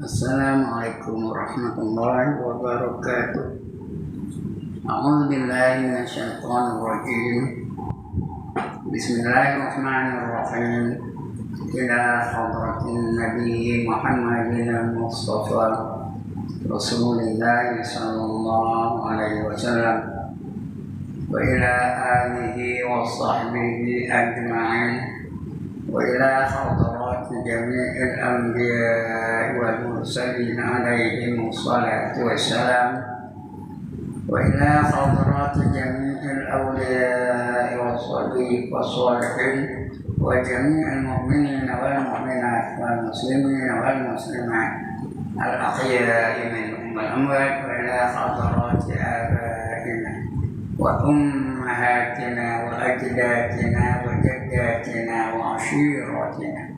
Assalamualaikum warahmatullahi wabarakatuh. A'udzu billahi minasyaitonir rajim. Bismillahirrahmanirrahim. Ila hadratin Nabi Muhammadin al-Mustafa Rasulullah sallallahu alaihi wasallam wa ila alihi wa sahbihi ajma'in wa ila hadrat jami'il anbiya wal mursalin alaihim wassalatu wassalam wa ila hadrat jami'il awliya wassalihin wa jami'il mu'minin wal mu'minat wal muslimin wal muslimat al ahya'i minhum wal amwat wa ila hadrat abaina wa ummahatina wa ajdatina wa jaddatina wa ashiratina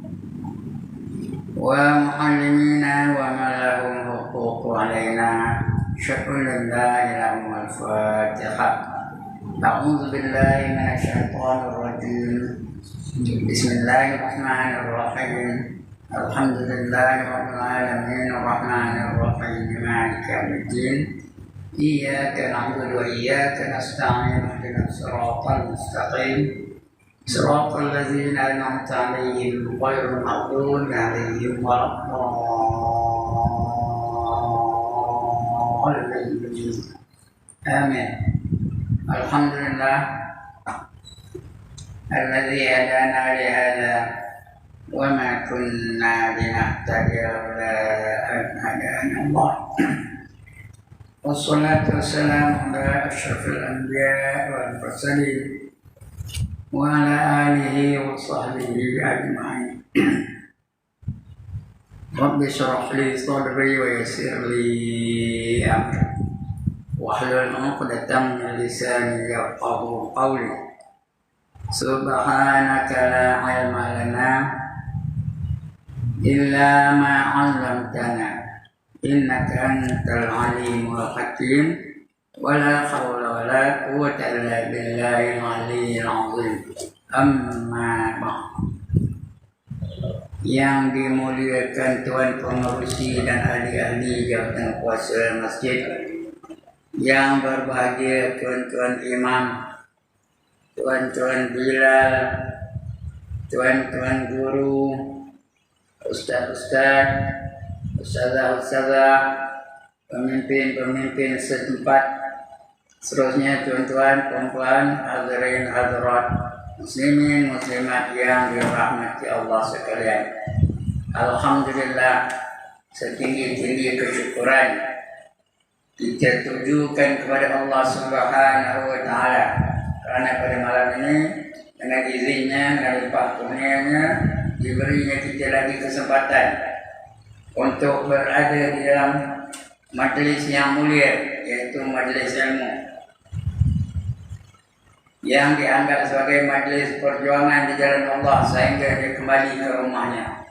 wa muallimina wa ma lahum huququ alaina syukuran la ilaha illallah al-fatihah. A'udzu billahi minasyaitonir rajim. Bismillahirrahmanirrahim. Alhamdulillahi rabbil alamin arrahmanir rahim maliki yaumiddin. Iyyaka na'budu wa iyyaka nasta'in ihdinas siratal mustaqim siratal ladzina an'amta 'alaihim ghairil maghdubi 'alaihim waladdallin. Amin. Alhamdulillah alladzi hadana li hadza wa ma kunna linahtadiya lawla an hadana Allah. Wassalatu wassalamu ala asyrafil anbiya wal mursalin wa ala alihi wa sahbihi ajma'in. Rabbi shrah li sadri wa yassir li amri wahlul 'uqdatam min lisani yafqahu qawli. Subhanaka la ilma lana illa ma 'allamtana innaka antal alimul hakim wa la hawla wa la quwwata illa billahil aliyyil azim. Amma ba'd. Yang dimuliakan Tuan Pengerusi dan ahli-ahli jabatan kuasa masjid, yang berbahagia tuan-tuan imam, tuan-tuan bilal, tuan-tuan guru, ustaz-ustaz, ustazah-ustazah, pemimpin-pemimpin setempat, seterusnya tuan-tuan, puan-puan, hadirin hadirat, muslimin, muslimat yang dirahmati Allah sekalian. Alhamdulillah, setinggi-tinggi kesyukuran kita tujukan kepada Allah Subhanahu wa Ta'ala, kerana pada malam ini dengan izinnya, dengan limpah kurnianya, diberinya kita lagi kesempatan untuk berada di dalam majlis yang mulia, yaitu majlis ilmu yang dianggap sebagai majlis perjuangan di jalan Allah sehingga dia kembali ke rumahnya.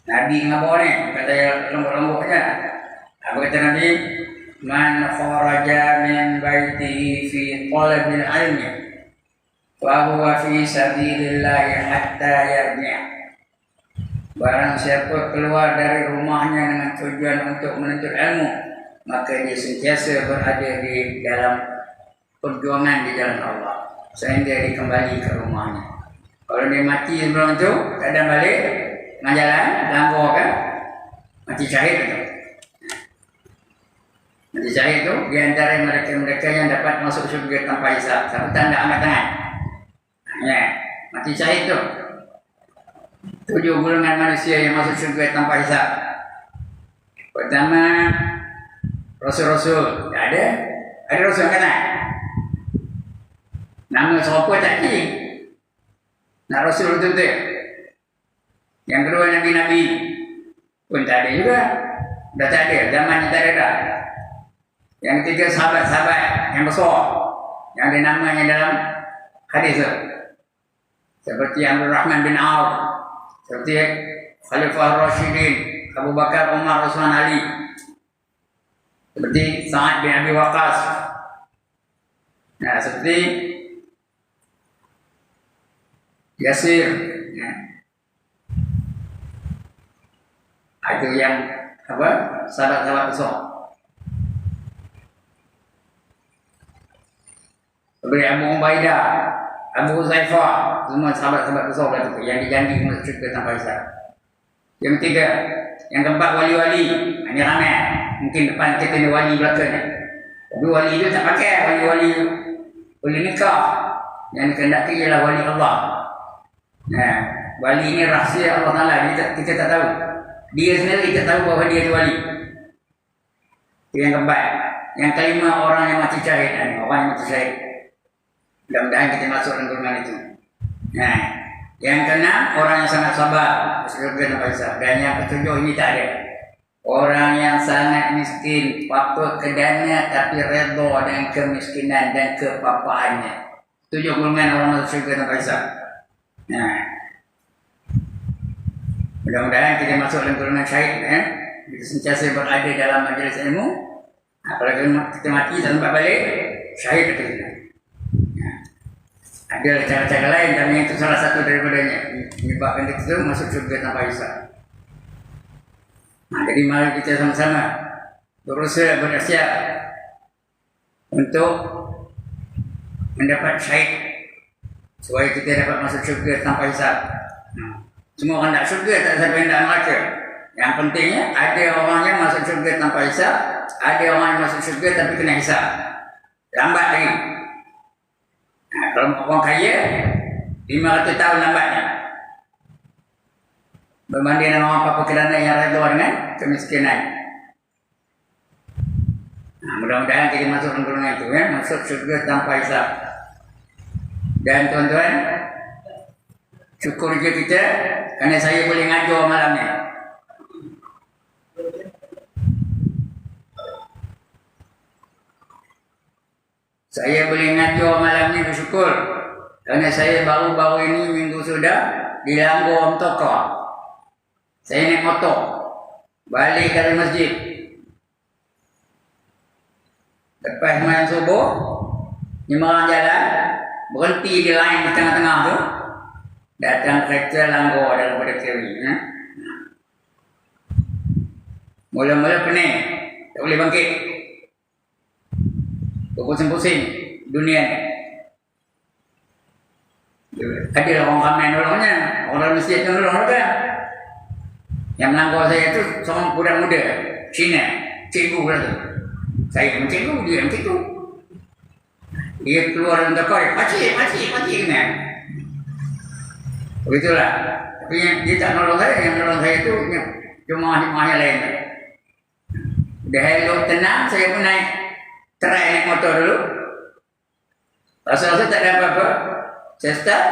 Nabi ngapa ni? Kata lembut-lembutnya. Apa kata Nabi? Man kharaja min baitihi fi talabil ilmi fa huwa fi sabilillah hatta yarji'. Barang siapa keluar dari rumahnya dengan tujuan untuk menuntut ilmu, maka dia sentiasa berada di dalam perjuangan di jalan Allah sehingga dia kembali ke rumahnya. Kalau dia mati sebelum itu, kadang balik tengah jalan, langgar kan, mati syahid itu. Mati syahid itu di antara mereka-mereka yang dapat masuk syurga tanpa hisab. Satu tanda angkat tangan. Ya, mati syahid itu 7 golongan manusia yang masuk syurga tanpa hisab. Pertama, Rasul-Rasul. Ada Rasul kan? Nama siapa tak kira. Nak Rasul betul-betul. Yang kedua, Nabi-Nabi pun tak ada juga. Dah tak ada, zaman tak ada dah. Yang ketiga, sahabat-sahabat yang besar, yang ada namanya dalam hadis itu, seperti Abdul Rahman bin Auf, seperti Khalifah Rashidin, Abu Bakar, Umar, Utsman, Ali, seperti Sa'ad bin Abi Waqqas. Nah, seperti Yasir. Nah, itu yang apa sahabat-sahabat besar. Seperti Abu Ubaidah, Abu Zaifah, semua sahabat-sahabat besar itu yang dijanji masuk syurga tanpa hisab. Yang ketiga, yang keempat wali-wali. Ini ramai. Mungkin depan kita ni wali belakang. Tapi wali itu tak pakai wali-wali boleh nikah. Yang dikehendaki ialah wali Allah. Nah, wali ini rahsia Allah Taala. Kita tak tahu. Dia sendiri tak tahu bahawa dia itu wali. Itu yang keempat. Yang kelima, orang yang mati syahid. Orang yang mati syahid. Mudah-mudahan kita masuk dalam golongan itu. Nah, yang keenam, orang yang sangat sabar. Surga tanpa hisab. Dan yang ketujuh, ini tak ada. Orang yang sangat miskin, papa kedana tapi redha dengan kemiskinan dan kepapaannya. Tujuh golongan orang masuk syurga tanpa hisab. Nah, mudah-mudahan kita masuk dalam golongan syahid. Kita sentiasa berada dalam majlis ilmu. Apalagi kita mati tak sempat balik, syahid betul kita. Ada cara-cara lain, tapi itu salah satu daripadanya. Menyebabkan kita itu masuk syurga tanpa hisab. Nah, jadi mari kita sama-sama berusaha bersiap untuk mendapat syahid supaya kita dapat masuk syurga tanpa hisab. Semua orang nak syurga, tak siapa yang nak neraka. Yang pentingnya ada orang yang masuk syurga tanpa hisab, ada orang yang masuk syurga tapi kena hisab. Lambat lagi. Nah, kalau orang kaya 500 tahun lambatnya. Berbanding dengan orang papa kedana yang redha dengan kemiskinan. Nah, mudah-mudahan kita masuk dalam golongan itu, masuk syurga tanpa hisab. Dan tuan-tuan, syukur je kita kerana saya boleh ngajar malam ni. Saya boleh ngajar malam ni bersyukur kerana saya baru-baru ini minggu sudah di Langgur Mtokar. Saya naik motor balik dari masjid. Lepas sembahyang subuh, nyemerang jalan, berhenti di lain di tengah-tengah tu. Datang kereta Langgur daripada kiri. Mula-mula pening, tak boleh bangkit. Berpusing-pusing dunia ni. Ada orang ramai nolongnya, orang masjid tu nolong juga. Yang melanggar saya tu seorang budak muda Cina, cikgu pula tu. Saya pun cikgu, dia pun cikgu. Dia keluar dalam tekoi, pakcik kena. Begitulah. Tapi dia tak nolong saya, yang nolong saya tu jemaah-jemaah yang lain. Dah elok tenang, saya pun try naik motor dulu. Rasa-rasa tak ada apa-apa. Saya start,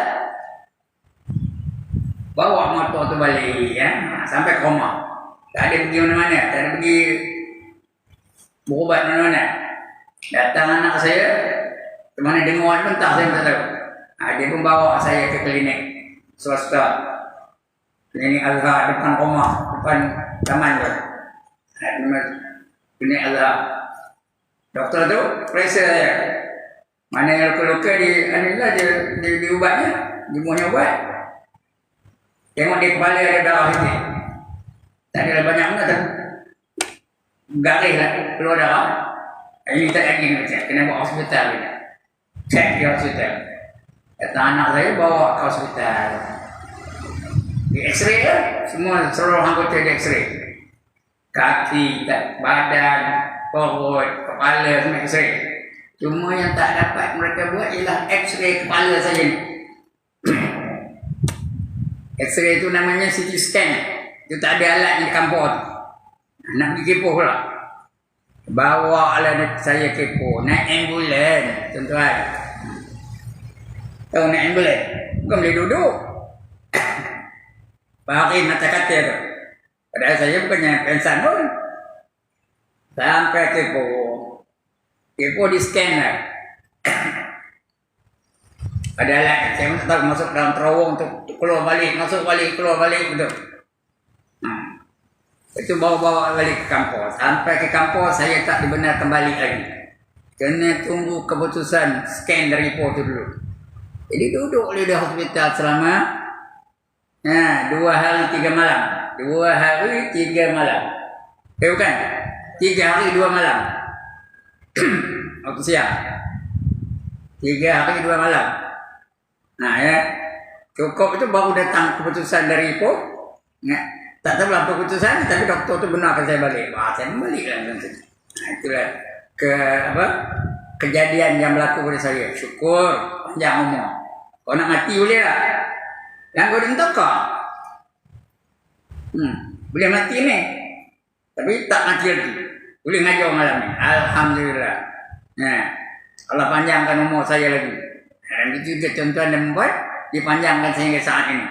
bawa motor tu balik sampai ke rumah. Tak ada pergi mana-mana, tak ada pergi berubat mana-mana. Datang anak saya, ke mana dengar mentah saya tak tahu. Dia pun bawa saya ke klinik swasta. Klinik Azhar depan rumah, depan taman tu. Klinik Azhar. Doktor tu periksa saya. Mana yang luka-luka di ubatnya, di muahnya ubat. Tengok di kepala ada darah sikit. Tak ada banyak mana tu. Garis lah, keluar darah. Ini tak lagi macam, kena bawa hospital ni. Cek di hospital. Kata anak saya bawa ke hospital. Di x-ray lah, semua seluruh anggota di x-ray. Kaki, badan, perut, kepala, semua x-ray. Cuma yang tak dapat mereka buat ialah x-ray kepala saja ni. X-ray itu namanya CT scan. Itu tak ada alat di kampung. Nak pergi kepo pula. Bawa lah saya kepo. Naik ambulan, tuan-tuan. Tahu naik ambulan? Bukan boleh duduk. Pakai mata kata tu. Padahal saya bukannya pensan pun. Sampai kepo. Kepo di scan lah. Ada alat, saya tak tahu masuk dalam terowong tu, keluar balik, masuk balik, keluar balik betul. Itu bawa-bawa balik ke kampus. Sampai ke kampus saya tak dibenarkan balik lagi. Kena tunggu keputusan scan dari report tu dulu. Jadi duduk di hospital selama 2 hari 3 malam. 2 hari 3 malam. Bukan. 3 hari 2 malam. Waktu siang. 3 hari 2 malam. Nah ya, cukup itu baru datang keputusan dari Ipoh. Tak tahu lah keputusan, tapi doktor tu benarkan saya balik. Wah, saya balik lah. Nah, itulah kejadian yang berlaku pada saya. Syukur, panjang umur. Kau nak mati boleh lah. Yang kau dintok kau. Boleh mati ni. Tapi tak mati lagi. Boleh ngajar malam ni. Alhamdulillah. Nah, Allah panjangkan umur saya lagi. Dan itu juga tuan-tuan dan puan dipanjangkan sehingga saat ini.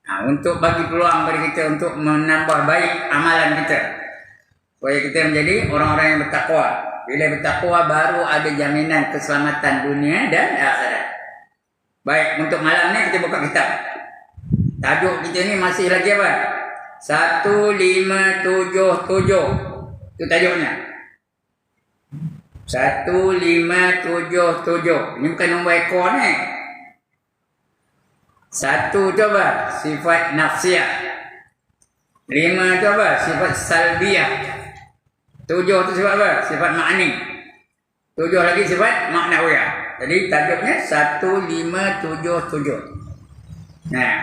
Nah, untuk bagi peluang bagi kita untuk menambah baik amalan kita. Supaya kita menjadi orang-orang yang bertakwa. Bila bertakwa baru ada jaminan keselamatan dunia dan akhirat. Baik, untuk malam ni kita buka kitab. Tajuk kita ni masih lagi apa? 1577. Itu tajuknya. 1577. Ini bukan nombor ekor ni. 1 coba sifat nafsiyah. 5 coba sifat salbiyah. 7 tu sifat apa? Sifat ma'ni. 7 lagi sifat maknawiyah. Jadi tajuknya 1577. Nah,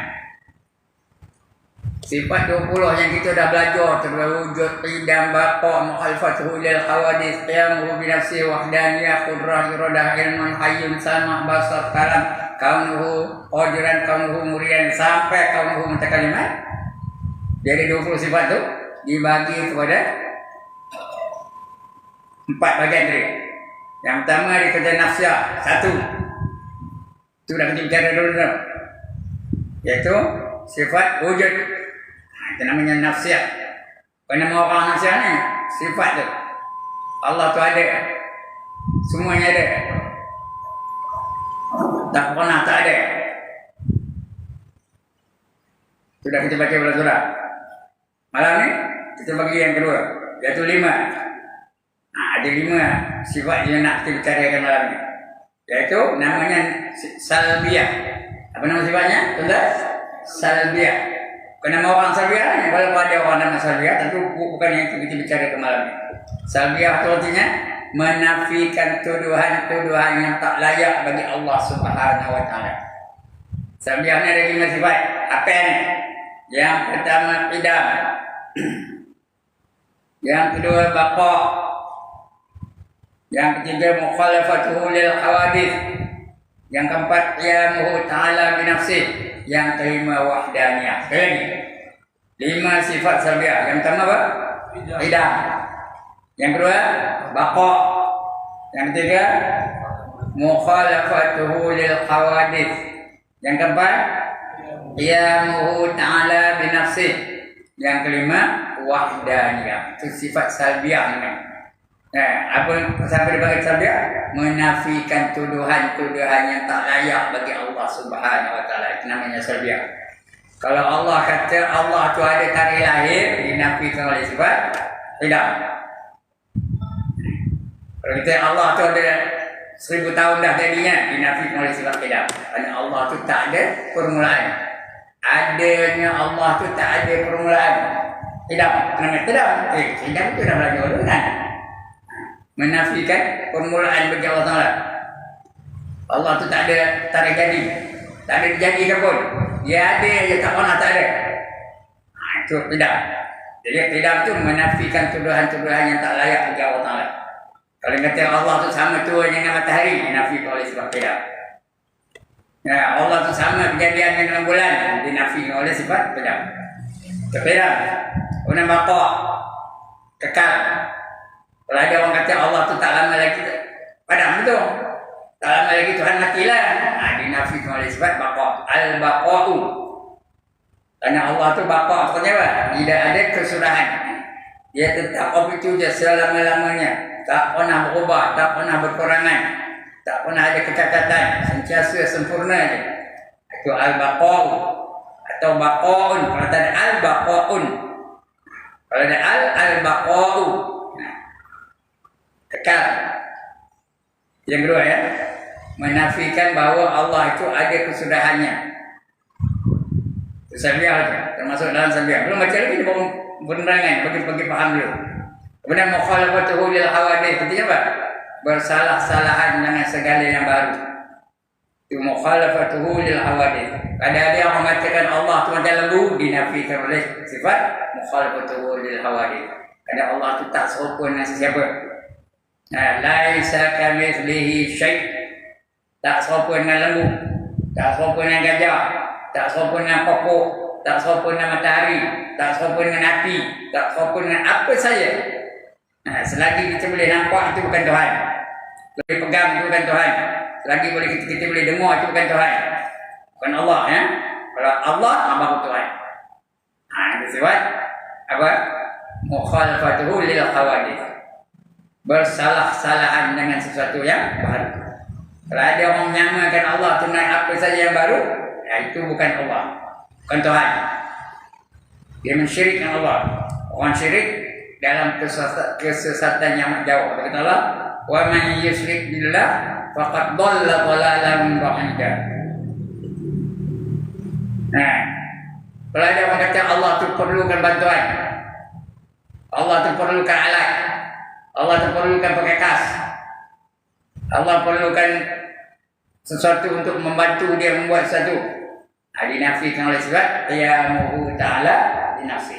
sifat 20 yang kita dah belajar terwujud qidam baqa mukhalafatuhu lil hawadits qiyamuhu bi nafsi wahdaniyah qudrah iradah ilmun hayyun sama basar kalam kaunuhu qadiran kaunuhu muridan sampai kaunuhu mutakalimat. Jadi 20 sifat tu dibagi kepada 4 bagian tadi. Yang pertama dikata nafsiyah 1. Itu dah kita bicara dulu dah. Iaitu sifat wujud. Itu namanya nafsiyah. Apa nama orang nafsiyah ni? Sifat tu. Allah tu ada. Semuanya ada. Tak pernah tak ada. Sudah kita baca belah surah. Malam ni kita bagi yang kedua. Iaitu 5. Ada 5 sifat yang nak kita bicarakan malam ni. Iaitu namanya salbiyah. Apa nama sifatnya? Tuan-tuan? Salbiyah. Bukan nama orang salbiyah. Walaupun ada orang nama salbiyah, tentu bukan yang itu kita bicarakan malam ni. Salbiyah itu artinya menafikan tuduhan-tuduhan yang tak layak bagi Allah Subhanahu wa taala. Salbiyah ni ada 5 sifat. Apa ni? Yang pertama qidam. Yang kedua baqa. Yang ketiga mukhalafatuhu lil hawadits. Yang keempat qiyamuhu ta'ala bi nafsih. Yang kelima wahdaniyah. Lagi 5 sifat salbiyah. Yang pertama apa? Qidam. Yang kedua baqa. Yang ketiga mukhalafatuhu lil hawadits. Yang keempat qiyamuhu ta'ala bi nafsih. Yang kelima wahdaniyah. Itu sifat salbiyah ni. Apa sampai dipanggil salbiyah? Menafikan tuduhan-tuduhan yang tak layak bagi Allah Subhanahu wa taala. Itu namanya salbiyah. Kalau Allah kata Allah tu ada tarikh lahir, dinafikan oleh sifat qidam. Kalau kita Allah tu ada 1000 tahun dah jadinya, dinafikan oleh sifat qidam. Kerana Allah tu tak ada permulaan. Adanya Allah tu tak ada permulaan. Qidam, namanya qidam. Qidam tu dah belajar dulu kan? Menafikan permulaan bagi Allah Ta'ala. Allah tu tak ada tarikh jadi. Tak ada dijadikan pun. Dia ada, dia tak pernah tak ada. Itu qidam. Jadi qidam tu menafikan tuduhan-tuduhan yang tak layak bagi Allah Ta'ala. Kalau kata Allah tu sama tua dengan matahari, dinafikan oleh sifat qidam. Ya, Allah tu sama kejadian dengan bulan, dinafikan oleh sifat qidam. Qidam. Kemudian baqa. Kekal. Kalau ada orang kata Allah tu tak lama lagi padam betul. Tak lama lagi Tuhan matilah. Dinafikan oleh sifat baqa. Al-baqa'u. Kerana Allah tu baqa artinya apa? Tidak ada kesudahan. Dia tetap apa itu je selama-lamanya. Tak pernah berubah, tak pernah berkurangan. Tak pernah ada kecacatan. Sentiasa sempurna je. Itu al-baqa'u. Atau baqa'un. Kalau tak ada al-baqa'un. Kalau ada al-baqa'u. Kekal. Yang kedua ya, menafikan bahawa Allah itu ada kesudahannya. Sabiah saja, termasuk dalam sabiah. Belum baca lagi dia baru penerangan bagi faham dulu. Kemudian mukhalafatuhu lil hawadith, artinya apa? Bersalah-salahan dengan segala yang baru. Itu mukhalafatuhu lil hawadith. Ada yang mengatakan Allah itu macam lembu, dinafikan oleh sifat mukhalafatuhu lil hawadith. Ada Allah itu tak serupa dengan sesiapa. Laisa kamitslihi syai'. Tak serupa dengan lembu, tak serupa dengan gajah, tak serupa dengan pokok, tak serupa dengan matahari, tak serupa dengan api, tak serupa dengan apa saja. Selagi kita boleh nampak itu bukan Tuhan, boleh pegang itu bukan Tuhan, selagi boleh kita boleh dengar itu bukan Tuhan, bukan Allah ya. Kalau Allah baru Tuhan. Itu sifat apa? Mukhalafatuhu lil hawadith. Bersalah-salahan dengan sesuatu yang baru. Kalau ada orang menyamakan Allah tu naik apa saja yang baru, itu bukan Allah, bukan Tuhan. Dia mensyirikkan Allah. Orang syirik dalam kesesatan yang jauh. Kata Allah, wa man yusyrik billah faqad dhalla dhalalan ba'ida. Kalau ada orang kata Allah tu perlukan bantuan, Allah tu perlukan alat, Allah tu perlukan perkakas, Allah perlukan sesuatu untuk membantu dia membuat sesuatu, dinafikan oleh sifat qiyamuhu ta'ala dinafsi.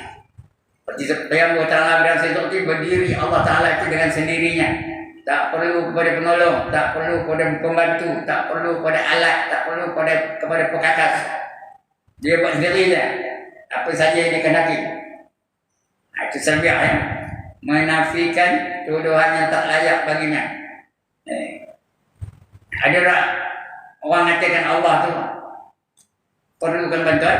Seperti qiyamuhu ta'ala dinafsi itu berdiri Allah Ta'ala itu dengan sendirinya, tak perlu kepada penolong, tak perlu kepada pembantu, tak perlu kepada alat, tak perlu kepada perkakas. Dia buat sendiri je apa saja yang dia kehendaki. Itu sabiah ya, menafikan tuduhan yang tak layak baginya. Ada tak orang mengatakan Allah tu perlukan bantuan,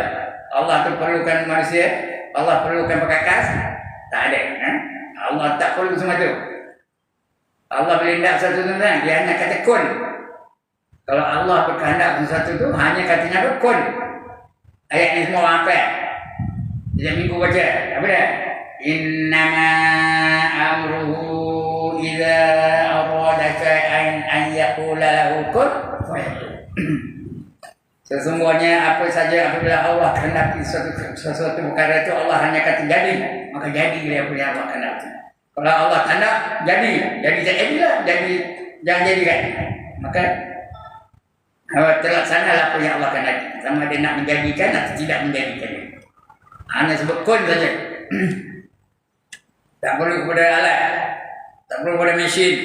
Allah tu perlukan manusia, Allah perlukan perkakas? Tak ada. Allah tak perlu semua tu. Allah berkehendak sesuatu tu, dia hanya kata kun. Kalau Allah berkehendak sesuatu tu, hanya katanya apa? Kun. Ayat ni semua apa? Sejak minggu baca. Apa dia? Innama amruhu idza arada shay'an an yaqula lahu kun fayakun. Sesungguhnya apa saja apabila Allah kehendaki sesuatu perkara itu, Allah hanya kata jadi, maka jadi dia punya Allah kehendaki. Kalau Allah kehendak jadilah, jangan jadikan. Maka terlaksanalah apa yang Allah kehendaki. Sama dia nak menjadikan atau tidak menjadikan. Hanya sebut kun saja. Tak perlu kepada alat, tak perlu kepada mesin,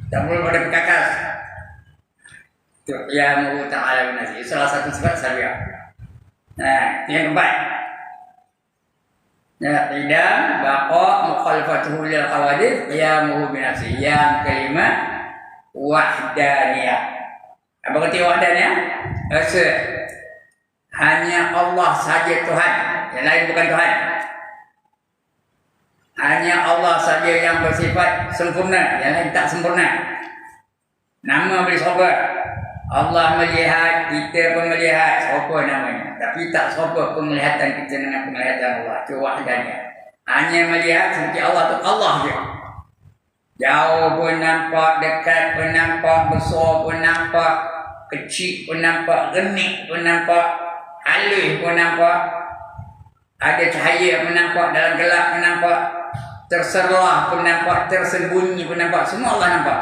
tak perlu kepada perkakas. Itu qiyamuhu ta'ala binafsihi. Salah satu sifat sabiah. Yang keempat, tidak baqa mukhalafatuhu lil hawadith qiyamuhu binafsihi. Yang kelima, wahdaniyah. Apa kata wahdaniyah? Rasa hanya Allah saja Tuhan, yang lain bukan Tuhan. Hanya Allah saja yang bersifat sempurna, yang lain tak sempurna. Nama boleh serupa, Allah melihat, kita pun melihat, serupa namanya. Tapi tak serupa penglihatan kita dengan penglihatan Allah. Itu wahdaniyah. Hanya melihat seperti Allah tu Allah je. Jauh pun nampak, dekat pun nampak, besar pun nampak, kecil pun nampak, renik pun nampak, halus pun nampak, ada cahaya pun nampak, dalam gelap pun nampak, terserlah pun nampak, tersembunyi pun nampak. Semua Allah nampak.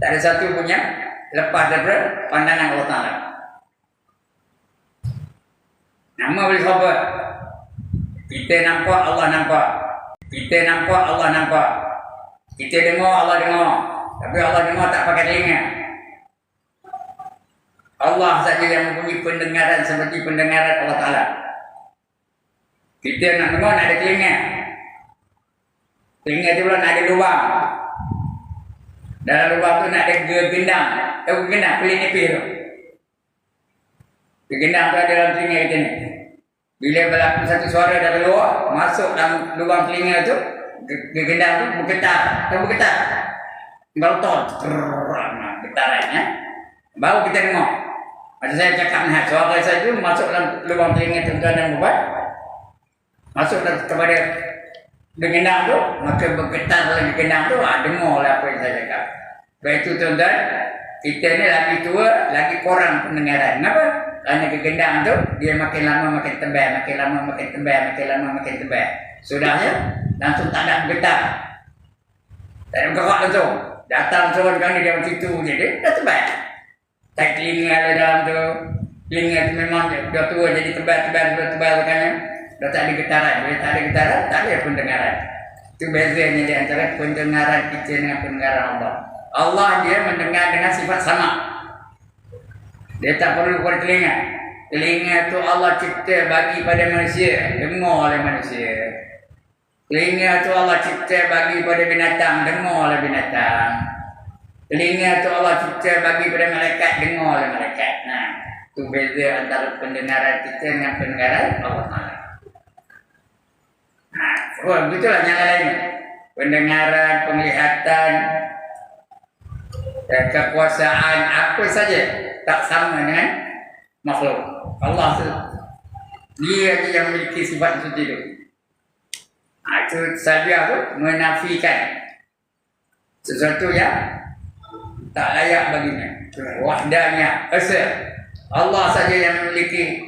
Tak ada satu pun yang lepas daripada pandangan Allah Ta'ala. Nama boleh apa? Kita nampak, Allah nampak. Kita nampak, Allah nampak. Kita dengar, Allah dengar. Tapi Allah dengar tak pakai telinga. Allah saja yang mempunyai pendengaran seperti pendengaran Allah Ta'ala. Kita nak dengar, nak ada telinga. Telinga tu pula nak ada lubang. Dalam lubang tu nak ada gendang. Gendang, pelik nipis tu. Gendang tu ada dalam telinga kita ni. Bila berlaku satu suara dari luar, masuk dalam lubang telinga tu, gendang tu bergetar. Bergetar. Berotol. Getaran ya. Baru kita dengar. Macam saya cakap ni, suara saya tu masuk dalam lubang telinga tuan-tuan dan puan. Masuk kepada gendang tu, maka bergetar lagi gendang tu, dengarlah apa yang saya cakap. Sebab itu tuan-tuan, kita ni lagi tua, lagi kurang pendengaran. Kenapa? Kerana kegendang tu, dia makin lama makin tebal, makin lama makin tebal, makin lama makin tebal. Sudahnya, langsung tak ada getar. Tak ada bergerak langsung. Datang turun kali dia macam tu je, dia dah tebal. Tak telinga ada dalam tu. Telinga tu memang dah tua jadi tebal kan. Dah tak ada getaran. Bila tak ada getaran, tak ada pendengaran. Itu bezanya di antara pendengaran kita dengan pendengaran Allah. Allah dia mendengar dengan sifat sama. Dia tak perlu kepada telinga. Telinga tu Allah cipta bagi pada manusia, dengar oleh manusia. Telinga tu Allah cipta bagi pada binatang, dengar oleh binatang. Telinga tu Allah cipta bagi pada malaikat, dengar oleh malaikat. Nah, tu beza antara pendengaran kita dengan pendengaran Allah Taala. Oh, begitulah yang lain. Pendengaran, penglihatan, kekuasaan, apa saja tak sama dengan makhluk. Allah tu, dia yang memiliki sifat seperti itu. Itu saja tu menafikan sesuatu yang tak layak baginya. Wahdanya, esa. Allah saja yang memiliki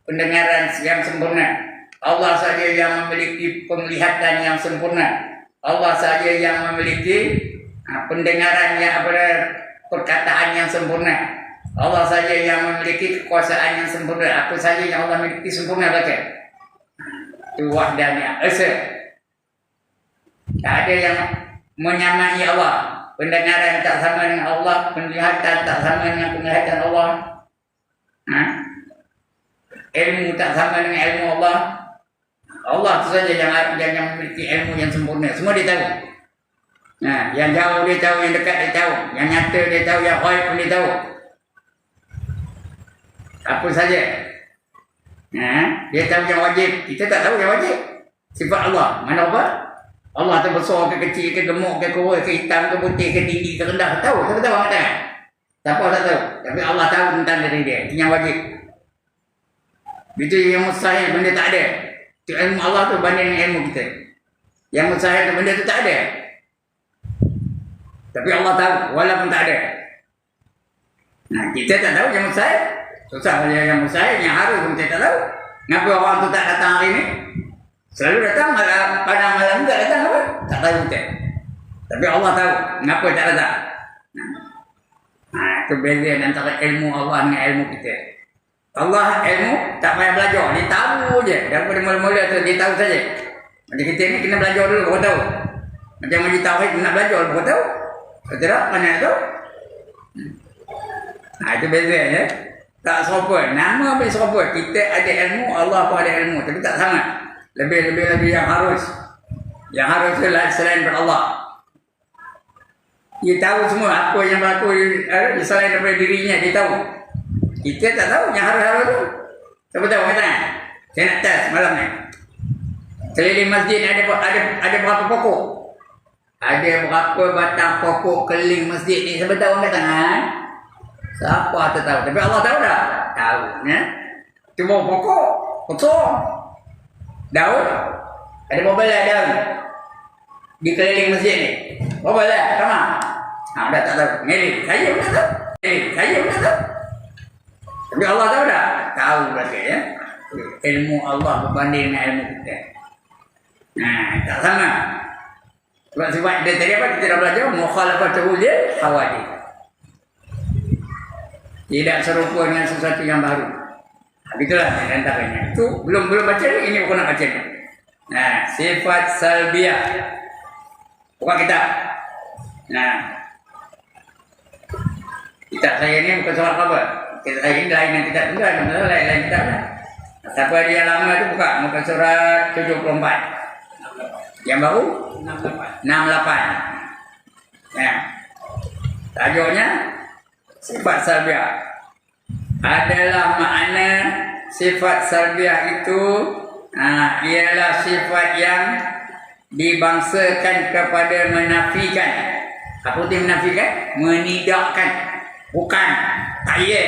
pendengaran yang sempurna. Allah saja yang memiliki penglihatan yang sempurna. Allah saja yang memiliki pendengaran yang perkataan yang sempurna. Allah saja yang memiliki kekuasaan yang sempurna. Apa saja yang Allah miliki sempurna baca. Itu wahdanya, esa. Tak ada yang menyamai Allah. Pendengaran tak sama dengan Allah, penglihatan tak sama dengan penglihatan Allah. Ilmu tak sama dengan ilmu Allah. Allah tu saja yang memiliki ilmu yang sempurna. Semua dia tahu. Yang jauh dia tahu, yang dekat dia tahu, yang nyata dia tahu, yang ghaib pun dia tahu. Apa saja. Dia tahu yang wajib, kita tak tahu yang wajib. Sifat Allah, mana apa? Allah tu besar ke kecil ke gemuk ke kurus ke hitam ke putih ke tinggi ke rendah, tahu? Siapa tahu orang tak? Siapa tak tahu? Tapi Allah tahu tentang diri dia. Itu yang wajib. Itu yang mustahil, benda tak ada. Itu ilmu Allah tu banding dengan ilmu kita. Yang mustahil tu benda tu tak ada. Tapi Allah tahu walaupun tak ada. Kita tak tahu yang mustahil. Susah kalau yang mustahil, yang harus pun kita tak tahu. Kenapa orang tu tak datang hari ni? Selalu datang pada malam tak datang apa? Tak tahu kita. Tapi Allah tahu kenapa tak datang. Itu beza antara ilmu Allah dengan ilmu kita. Allah ilmu tak payah belajar, dia tahu je. Daripada mula-mula tu dia tahu saja. Macam kita ni kena belajar dulu baru tahu. Macam majlis tauhid nak belajar baru tahu. Betul tak? Mana tahu? Itu beza ya. Tak serupa. Nama pun serupa. Kita ada ilmu, Allah pun ada ilmu. Tapi tak sama. Lebih lagi yang harus. Yang harus adalah selain daripada Allah. Dia tahu semua apa yang berlaku selain daripada dirinya. Dia tahu. Kita tak tahu yang harus tu. Siapa tahu kata? Saya nak test malam ni. Keliling masjid ni ada berapa pokok? Ada berapa batang pokok keliling masjid ni? Siapa tahu kata? Siapa tak tahu? Tapi Allah tahu dah. Tahu. Ya? Cuma pokok kosong. Daun. Ada berapa belah daun? Di keliling masjid ni. Berapa belah? Sama? Dah tak tahu. Ngeling. Saya pun tak tahu. Saya pun tak tahu. Tapi Allah tahu dah? Tahu berarti ya. Ilmu Allah berbanding dengan ilmu kita. Tak sama. Sebab dia tadi apa? Kita dah belajar. Mukhalafatuhu lil hawadith. Tidak serupa dengan sesuatu yang baru. Itulah antaranya. Itu belum baca ni, ini bukan nak baca ni. Sifat salbiah. Bukan kitab. Kitab saya ni bukan surat khabar. Kitab saya ni lain yang kitab tu kan. Lain kitab lah. Siapa dia yang lama tu buka. Muka surat 74. Yang baru? 68. Tajuknya sifat salbiah. Adalah makna sifat salbiah itu ialah sifat yang dibangsakan kepada menafikan. Apa itu menafikan? Menidakkan. Bukan. Tak ya.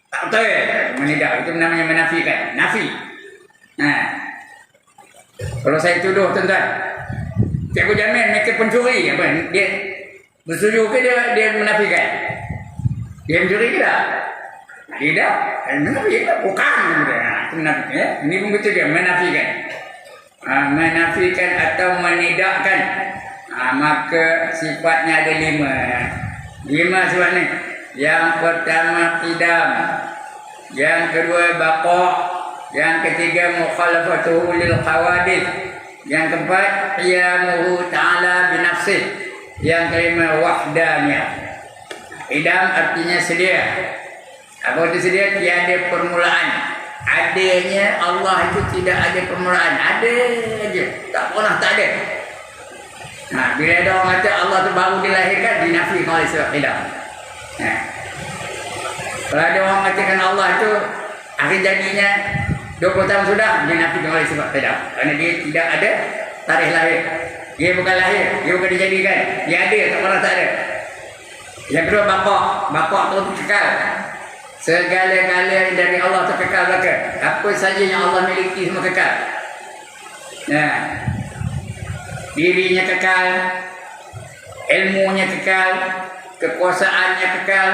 Tak betul. Menidak. Itu namanya menafikan. Nafi. Kalau saya tuduh tuan-tuan, Cikgu Jamil mereka pencuri. Apa? Dia bersetuju ke dia menafikan? Dia mencuri ke tak? Tidak, tidak bukan. Itu menafikan. Ya. Ini pun betul dia menafikan. Menafikan atau menidakkan. Maka sifatnya ada 5. 5 sifatnya. Yang pertama qidam, yang kedua baqa, yang ketiga mukhalafatuhu lil hawadith, yang keempat qiyamuhu ta'ala bi nafsih, yang kelima wahdaniyah. Qidam artinya sedia. Apa itu sedia? Tiada permulaan. Adanya Allah itu tidak ada permulaan. Ada aja, tak pernah tak ada. Nah, bila ada orang kata Allah itu baru dilahirkan, dinafikan oleh sebab qidam. Nah, kalau ada orang mengatakan Allah itu akhir jadinya 20 tahun sudah, dinafikan oleh sebab qidam. Kerana dia tidak ada tarikh lahir. Dia bukan lahir, dia bukan dijadikan. Dia ada, tak pernah tak ada. Yang kedua baqa. Baqa itu kekal. Segala-galanya dari Allah itu kekal belaka. Apa saja yang Allah miliki semua kekal. Nah, dirinya kekal, ilmunya kekal, kekuasaannya kekal,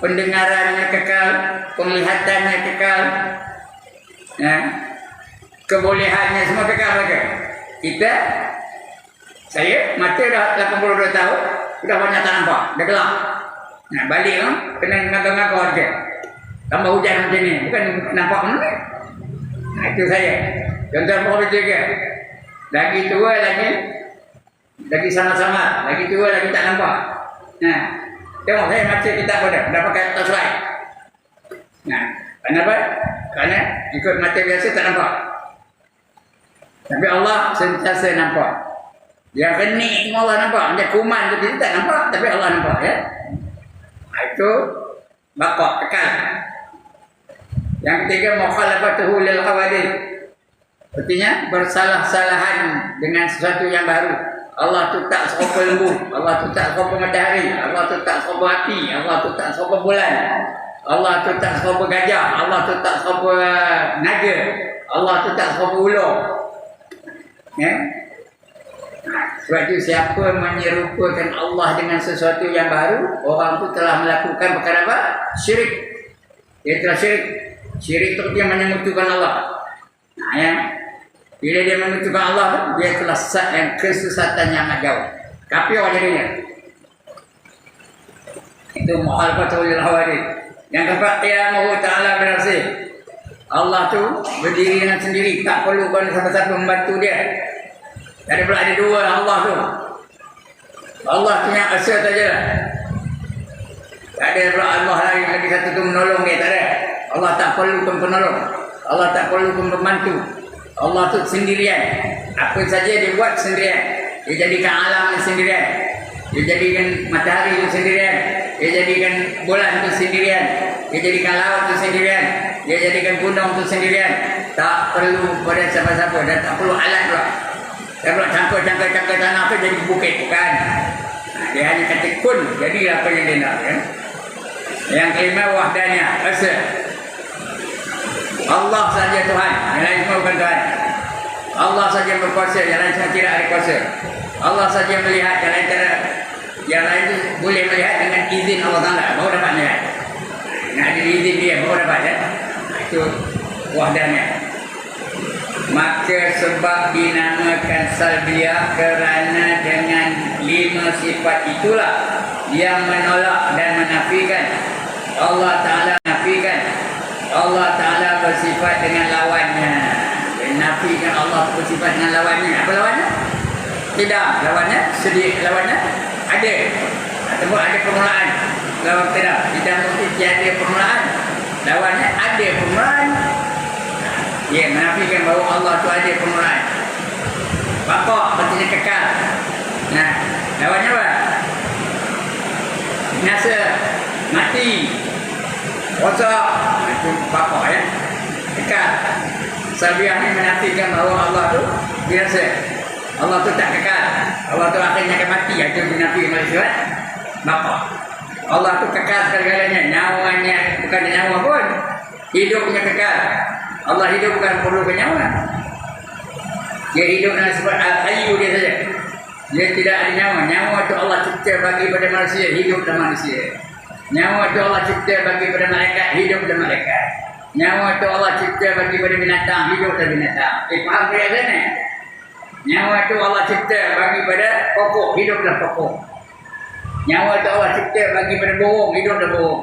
pendengarannya kekal, penglihatannya kekal, nah, kebolehannya semua kekal belaka. Saya mata dah 82 tahun, sudah banyak tak nampak, dah gelap. Nah, balik kan, kena ngagak-ngagak je. Tambah hujan macam ni, bukan nampak mana ni. Nah, itu saya. Contoh apa juga. Lagi tua lagi sama-sama, lagi tua lagi tak nampak. Nah, tengok saya mata kita dah pakai torchlight. Nah, kenapa? Kerana ikut mata biasa tak nampak. Tapi Allah sentiasa nampak. Yang kening semua Allah nampak. Macam kuman tu kita tak nampak, tapi Allah nampak ya. Itu baqa, kekal. Yang ketiga mukhalafatuhu lil hawadith. Artinya bersalah-salahan dengan sesuatu yang baru. Allah tu tak serupa lembu, Allah tu tak serupa matahari, Allah tu tak serupa api, Allah tu tak serupa bulan, Allah tu tak serupa gajah, Allah tu tak serupa naga, Allah tu tak serupa ular. Ya? Sebab itu siapa menyerupakan Allah dengan sesuatu yang baru, orang tu telah melakukan perkara apa? Syirik. Dia telah syirik. Syirik itu dia menyekutukan Allah. Nah, ya. Bila dia menyekutukan Allah, dia telah kesesatan yang amat jauh. Kafir jadinya. Itu mukhalafatul hawadith. Yang keempat, qiyamuhu ta'ala bi nafsih. Allah tu berdiri dengan sendiri, tak perlu kau siapa-siapa membantu dia. Ada pula ada dua Allah tu. Allah tu yang asal sajalah. Tak ada pula Allah lagi satu tu menolong dia, tak ada. Allah tak perlukan penolong. Allah tak perlukan pembantu. Allah tu sendirian. Apa saja dia buat sendirian. Dia jadikan alam sendirian. Dia jadikan matahari itu sendirian. Dia jadikan bulan itu sendirian. Dia jadikan laut itu sendirian. Dia jadikan gunung itu sendirian. Tak perlu pada siapa-siapa dan tak perlu alat pula. Tak perlu cangkir tanah apa jadi bukit, bukan. Dia hanya kata kun, jadilah apa yang dia nak. Ya? Yang kelima wahdaniyah, asa. Allah saja Tuhan, yang lain semua bukan Tuhan. Allah saja berkuasa, yang lain semua tidak ada kuasa. Allah saja melihat, yang lain tidak. Yang lain itu boleh melihat dengan izin Allah Taala, baru dapat melihat. Nak ada izin dia, baru dapat ya. Itu wahdaniyah. Maka sebab dinamakan salbiyah kerana dengan 5 sifat itulah yang menolak dan menafikan. Allah Ta'ala menafikan. Allah Ta'ala bersifat dengan lawannya. Menafikan Allah bersifat dengan lawannya. Apa lawannya? Tidak. Lawannya sedih. Lawannya ada. Ataupun ada permulaan. Lawan tidak. Tidak mesti tiada permulaan. Lawannya ada permulaan. Ya, menafikan bahawa Allah tu ada permulaan. Baqa artinya kekal. Nah, lawannya apa? Binasa, mati, rosak. Itu baqa ya. Kekal. Salbiyah ini menafikan bahawa Allah tu binasa. Allah tu tak kekal. Allah tu akhirnya akan mati. Itu dinafikan oleh surat baqa. Allah tu kekal segala-galanya. Nyawanya bukan nyawa pun. Hidupnya kekal. Allah hidup bukan perlu nyawa. Dia hidup dengan sebab al-hayyu dia saja. Dia tidak ada nyawa. Nyawa itu Allah cipta bagi pada manusia, hidup dan manusia. Nyawa itu Allah cipta bagi pada malaikat, hidup dan malaikat. Nyawa itu Allah cipta bagi pada binatang, hidup dan binatang. Faham perkara ni? Nyawa itu Allah cipta bagi pada pokok, hidup dan pokok. Nyawa itu Allah cipta bagi pada burung, hidup dan burung.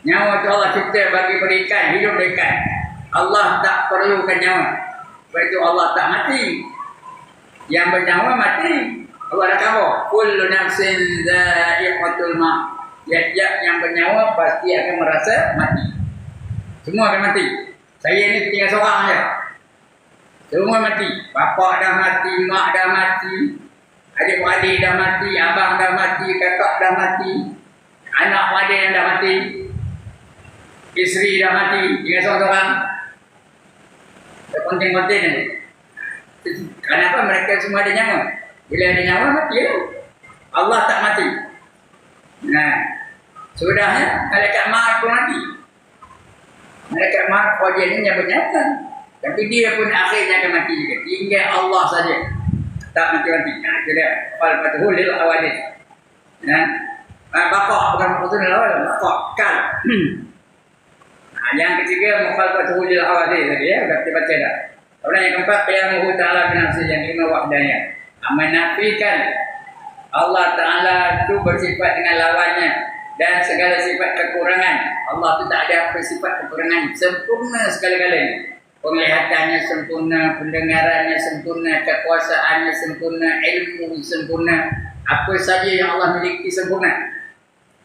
Nyawa itu Allah cipta bagi pada ikan, hidup dan ikan. Allah tak perlukan nyawa. Sebab itu Allah tak mati. Yang bernyawa mati. Allah dah kata, kullu nafsin dha'iqatul maut. Tiap-tiap yang bernyawa pasti akan merasa mati. Semua akan mati. Saya ni tinggal seorang saja. Semua mati. Bapa dah mati, mak dah mati, adik-adik dah mati, abang dah mati, kakak dah mati, anak-adik yang dah mati, isteri dah mati, tinggal seorang-seorang. Penting-penting ni. Kenapa mereka semua ada nyawa? Bila ada nyawa mati ya. Allah tak mati. Nah, sudahnya malaikat maut pun mati. Malaikat maut wajahnya yang bernyata. Tapi dia pun akhirnya akan mati juga. Tinggal Allah saja tak mati-mati. Nah, itu dia. Fal-fatuhu lil awadid. Nah, bakok bukan fatuhu lil awadid, bakok kal. Nah, yang ketiga mufal-fatuhu lil awadid tadi ya, sudah kita baca dah. Kemudian yang keempat, qiyamuhu ta'ala binafsi, yang kelima wahdanya. Menafikan Allah Ta'ala itu bersifat dengan lawannya dan segala sifat kekurangan. Allah itu tak ada apa sifat kekurangan, sempurna segala-galanya. Penglihatannya sempurna, pendengarannya sempurna, kekuasaannya sempurna, ilmu sempurna. Apa saja yang Allah miliki sempurna.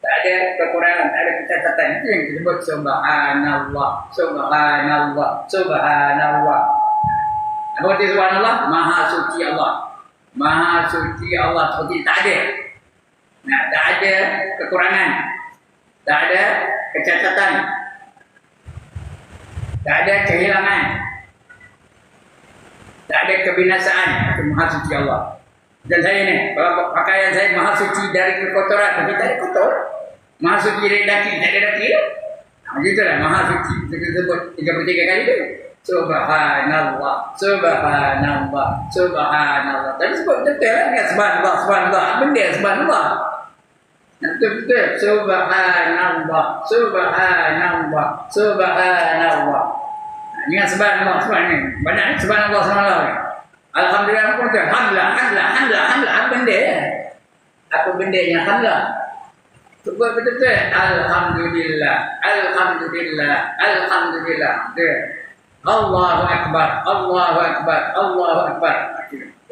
Tak ada kekurangan, tak ada kecacatan. Itu yang disebut Subhanallah, Subhanallah, Subhanallah. Apa arti Subhanallah? Maha suci Allah. Maha suci Allah, seperti tak ada. Nah, tak ada kekurangan, tak ada kecacatan, tak ada kehilangan, tak ada kebinasaan. Itu Maha suci Allah. Dan saya ni, pakaian saya maha suci dari kekotoran, tapi tak ada kotor. Maha suci dari daki, tak ada daki. Begitulah Maha suci. Itu disebut 33 kali tu. Subhanallah, Subhanallah, Subhanallah. Tapi sebut betul lah dengan Subhanallah, Subhanallah. Benda Subhanallah. Betul-betul. Subhanallah, Subhanallah, Subhanallah. Dengan Subhanallah, Subhanallah. Banyak ni Subhanallah, Subhanallah. Alhamdulillah, apa betul? Alhamdulillah, Alhamdulillah, Alhamdulillah, Alhamdulillah. Apa benda? Apa benda yang Alhamdulillah? Sebut betul-betul. Alhamdulillah, Alhamdulillah, Alhamdulillah. Betul. Allahu Akbar, Allahu Akbar, Allahu Akbar.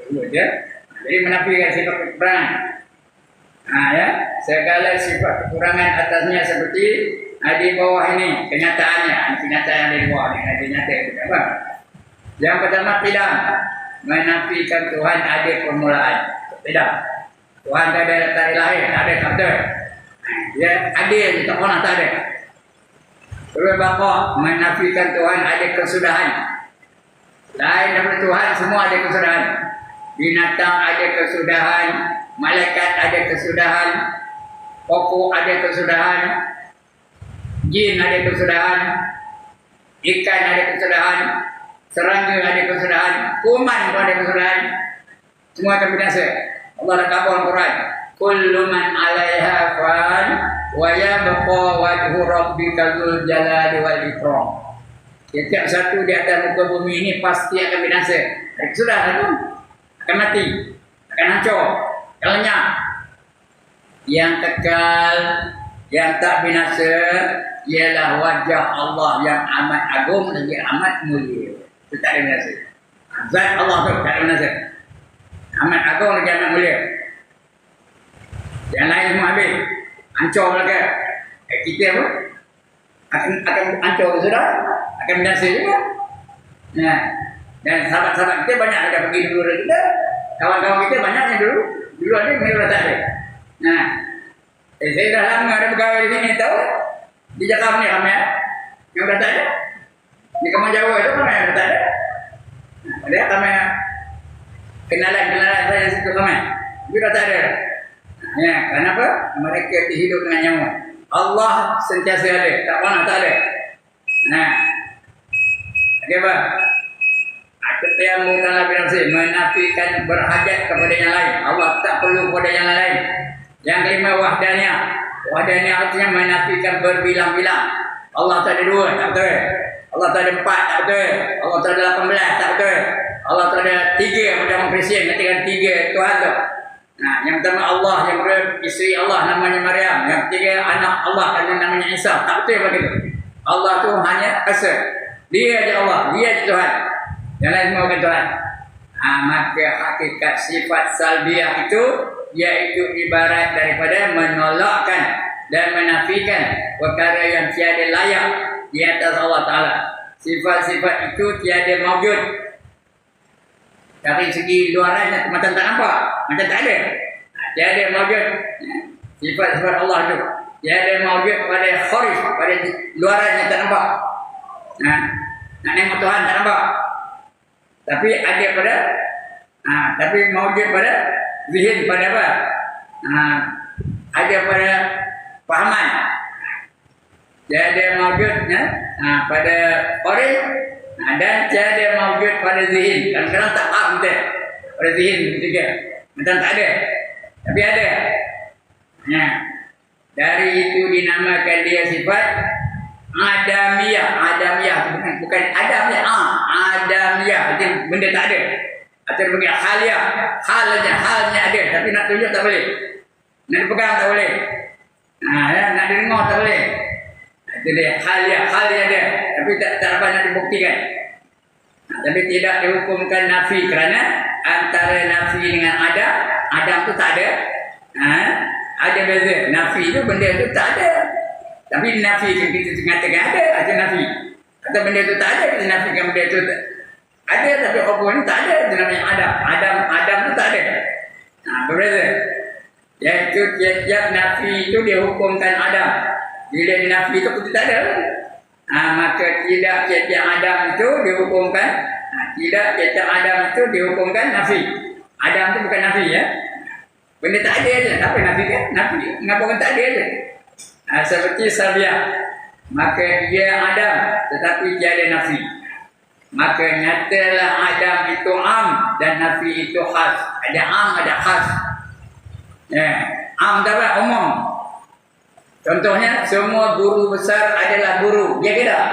Jadi menafikan sifat kekurangan. Nah, ya, segala sifat kekurangan atasnya seperti di bawah ini kenyataannya. Kenyataan yang di bawah ini, nyata itu apa? Yang pertama tidak menafikan Tuhan ada permulaan. Tidak. Tuhan tak ada dari lahir, tak ada kata. Ya, ada tak pernah tak ada. Kedua bakok menafikan Tuhan ada kesudahan. Lain daripada Tuhan semua ada kesudahan. Binatang ada kesudahan, malaikat ada kesudahan, pokok ada kesudahan, jin ada kesudahan, ikan ada kesudahan, serangga ada kesudahan, kuman pun ada kesudahan. Semua akan binasa. Allah dah kata dalam Quran, kullu man 'alaiha fan wa yabqa wajhu rabbika dzul jalali wal ikram. Setiap satu di atas muka bumi ini pasti akan binasa. Sudah itu akan mati, akan hancur, akan lenyap. Yang kekal, yang tak binasa ialah wajah Allah yang amat agung dan amat mulia. Itu tak ada binasa. Zat Allah tu tak ada binasa. Amat agung lagi amat mulia. Yang lain semua habis. Hancur lagi. Kita apa? Akan hancur sudah. Akan binasa juga. Nah, dan sahabat-sahabat kita banyak ada pergi dulu dari kita. Kawan-kawan kita banyak yang dulu. Dulu ada, mereka tak ada. Nah, saya dah lama ada pegawai di sini tahu. Di Jakarta ni ramai. Yang dah tak ada. Di Kampung Jawa itu ramai yang dah tak ada. Ada ramai kenalan-kenalan saya situ ramai. Itu dah tak ada. Ya, kenapa? Mereka hidup dengan nyawa. Allah sentiasa ada, tak pernah tak ada. Nah, okey apa? Ketiamu ta'ala binafsi, menafikan berhajat kepada yang lain. Allah tak perlu kepada yang lain. Yang kelima wahdanya, Wahdaniyah artinya menafikan berbilang-bilang. Allah tak ada dua, tak betul. Allah tak ada empat, tak betul. Allah tak ada 18, tak betul. Allah tak ada tiga, macam orang Kristian katakan tiga Tuhan tu. Nah, yang pertama Allah, yang kedua isteri Allah namanya Maryam, yang ketiga anak Allah namanya Isa. Tak betul begitu. Allah tu hanya esa. Dia aja Allah, dia aja Tuhan. Yang lain semua bukan Tuhan. Maka hakikat sifat salbiah itu iaitu ibarat daripada menolakkan dan menafikan perkara yang tiada layak di atas Allah Ta'ala. Sifat-sifat itu tiada mawjud. Dari segi luarannya macam tak nampak, macam tak ada. Tiada mawjud. Sifat-sifat Allah itu tiada mawjud pada kharij, pada luarannya tak nampak. Nak tengok Tuhan tak nampak. Tapi ada pada tapi mawjud pada zihin, pada apa? Ada pada fahaman. Tiada mawjudnya pada kharij dan tiada mawjud pada zihin. Kadang-kadang tak faham kita pada zihin ketiga. Macam tak ada. Tapi ada. Dari itu dinamakan dia sifat Adamiyah. Adamiyah bukan Adamiyah. Adamiyah itu benda tak ada. Atau bagi haliyah. Halnya ada. Tapi nak tunjuk tak boleh. Nak dipegang tak boleh. Nak dengar tak boleh. Itu dia haliyah ada. Tapi tak dapat nak dibuktikan. Tapi tidak dihukumkan nafi kerana antara nafi dengan Adam tu tak ada. Ada beza. Nafi tu benda tu tak ada. Tapi nafi kita mengatakan ada nafi. Atau benda tu tak ada, kita nafikan benda tu ada, tapi apa ni tak ada. Itu namanya Adam tu tak ada. Berbeza. Iaitu tiap-tiap nafi itu dihukumkan Adam. Bila nafi itu kita tak ada. Maka tidak tiap-tiap Adam itu dihukumkan. Tidak tiap-tiap Adam itu dihukumkan nafi. Adam itu bukan nafi ya. Benda tak ada je. Apa nafi kan? Nafi. Mengapa orang tak ada je? Seperti salbiah. Maka dia Adam tetapi tiada nafi. Maka nyatalah Adam itu am dan nafi itu khas. Ada am, ada khas. Am dapat umum. Contohnya semua guru besar adalah guru. Ya ke tak?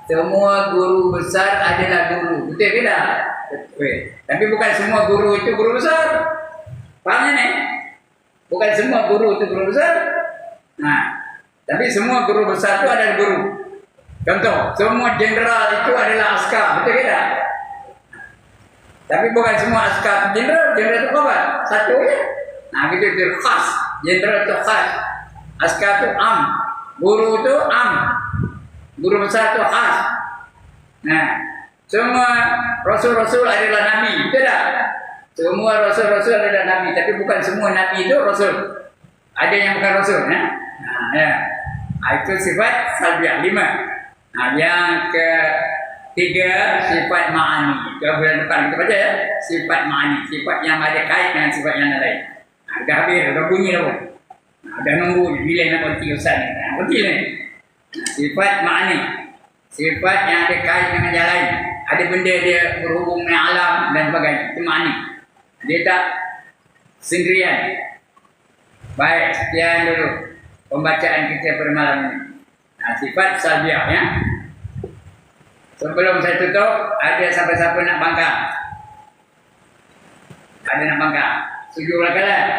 Semua guru besar adalah guru. Betul ke tak? Betul. Tapi bukan semua guru itu guru besar. Fahamnya ni? Bukan semua guru itu guru besar. Tapi semua guru besar itu adalah guru. Contoh, semua jenderal itu adalah askar. Betul ke tak? Tapi bukan semua askar jenderal. Jenderal itu apa? Satu je. Itu khas. Jenderal itu khas. Askar itu am. Guru itu am. Guru besar itu khas. Semua rasul-rasul adalah nabi. Betul tak? Semua rasul-rasul adalah nabi. Tapi bukan semua nabi itu rasul. Ada yang bukan rasul. Itu sifat salbiah 5. Yang ketiga sifat ma'ani. Bulan depan kita baca ya. Sifat ma'ani. Sifat yang ada kait dengan sifat yang lain. Dah habis. Dah bunyi dah pun. Dah nunggu. Bila nak berhenti Ustaz ni. Berhenti ni. Sifat ma'ani. Sifat yang ada kait dengan yang lain. Ada benda dia berhubung dengan alam dan sebagainya. Itu ma'ani. Dia tak sendirian. Baik. Sekian dulu pembacaan kita pada malam ini. Sifat salbiah ya. Sebelum saya tutup, ada siapa-siapa nak bangkang? Ada nak bangkang? Setuju belakang?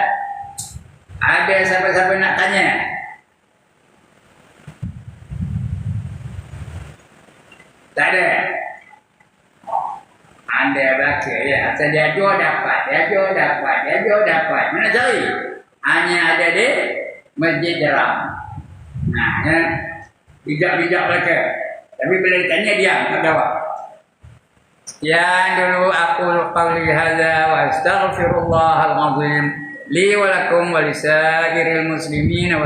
Ada siapa-siapa nak tanya? Tak ada? Anda belakang ya. Asal dia jual dapat. Mana cari? Hanya ada di Masjid Jeram. Ya. Bijak-bijak mereka. Tapi bila ditanya diam, tak jawab. Sekian dulu aku qauli hadza wa astaghfirullahal azim li wa lakum wa lisairil muslimin.